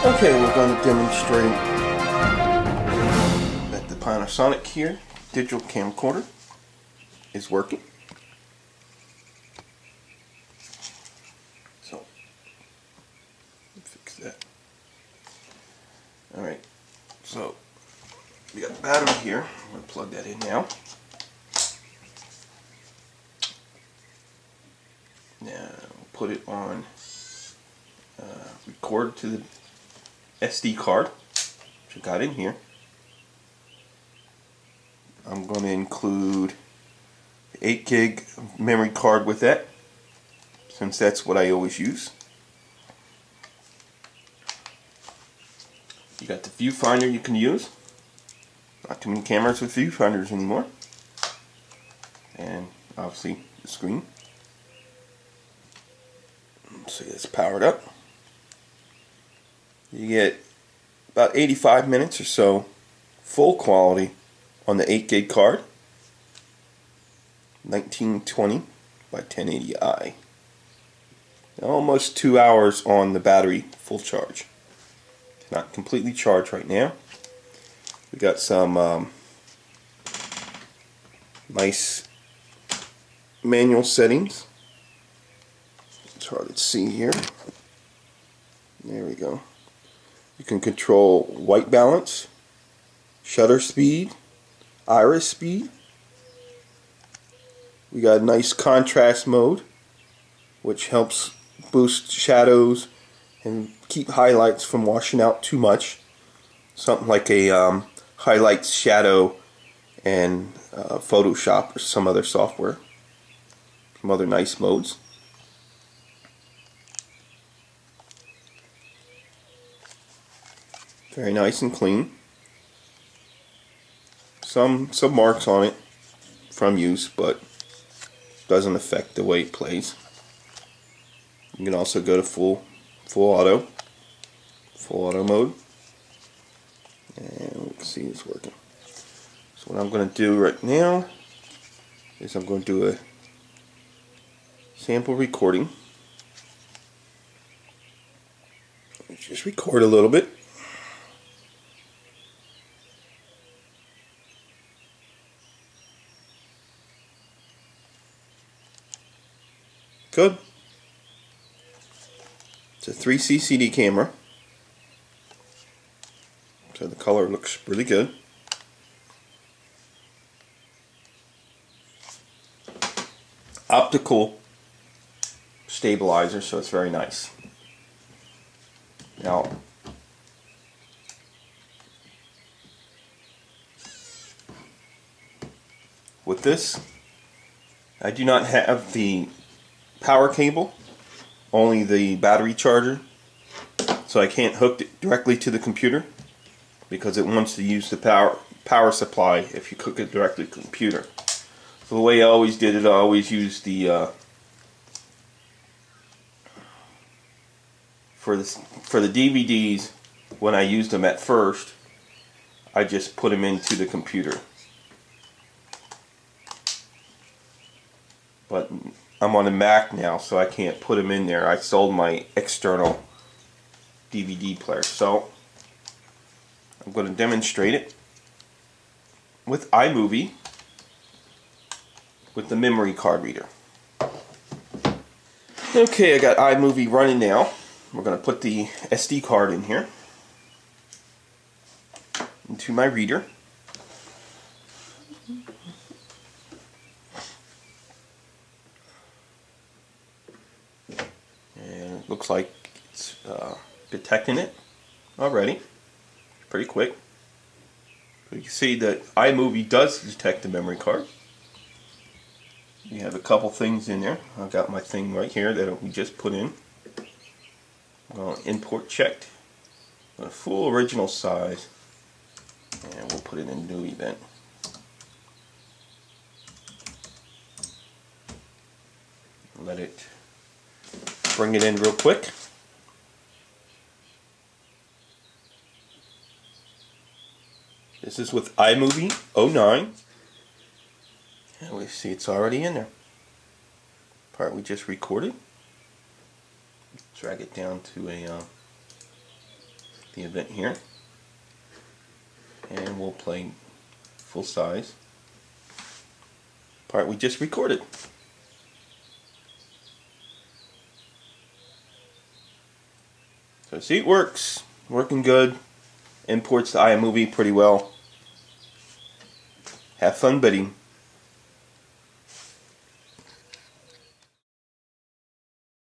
Okay, we're going to demonstrate that the Panasonic here digital camcorder is working. So, fix that. Alright, so we got the battery here. I'm going to plug that in now. Now, put it on record to the SD card, which I got in here. I'm going to include the 8 gig memory card with that, since that's what I always use. You got the viewfinder you can use. Not too many cameras with viewfinders anymore. And obviously the screen. So it's powered up. You get about 85 minutes or so full quality on the 8 gig card, 1920 by 1080i. Almost 2 hours on the battery full charge. It's not completely charged right now. We got some nice manual settings. It's hard to see here. There we go. You can control white balance, shutter speed, iris speed. We got a nice contrast mode, which helps boost shadows and keep highlights from washing out too much. Something like a highlights shadow and Photoshop or some other software. Some other nice modes. Very nice and clean. Some marks on it from use, but doesn't affect the way it plays. You can also go to full auto mode, and we can see it's working. So what I'm going to do right now is I'm going to do a sample recording. Just record a little bit. Good. It's a 3C CD camera, so the color looks really good. Optical stabilizer, so it's very nice. Now, with this, I do not have the power cable, only the battery charger, so I can't hook it directly to the computer because it wants to use the power supply if you hook it directly to the computer. So the way I always did it, I always used the for the DVDs. When I used them at first, I just put them into the computer. But I'm on a Mac now, so I can't put them in there. I sold my external DVD player. So I'm going to demonstrate it with iMovie with the memory card reader. Okay, I got iMovie running now. We're going to put the SD card in here into my reader. Looks like it's detecting it already. Pretty quick. But you can see that iMovie does detect the memory card. You have a couple things in there. I've got my thing right here that we just put in. Import checked. A full original size. And we'll put it in new event. Let it bring it in real quick. This is with iMovie 09. And we see it's already in there. Part we just recorded. Drag it down to a the event here, and we'll play full size part we just recorded. So see, it works. Working good. Imports to iMovie pretty well. Have fun bidding.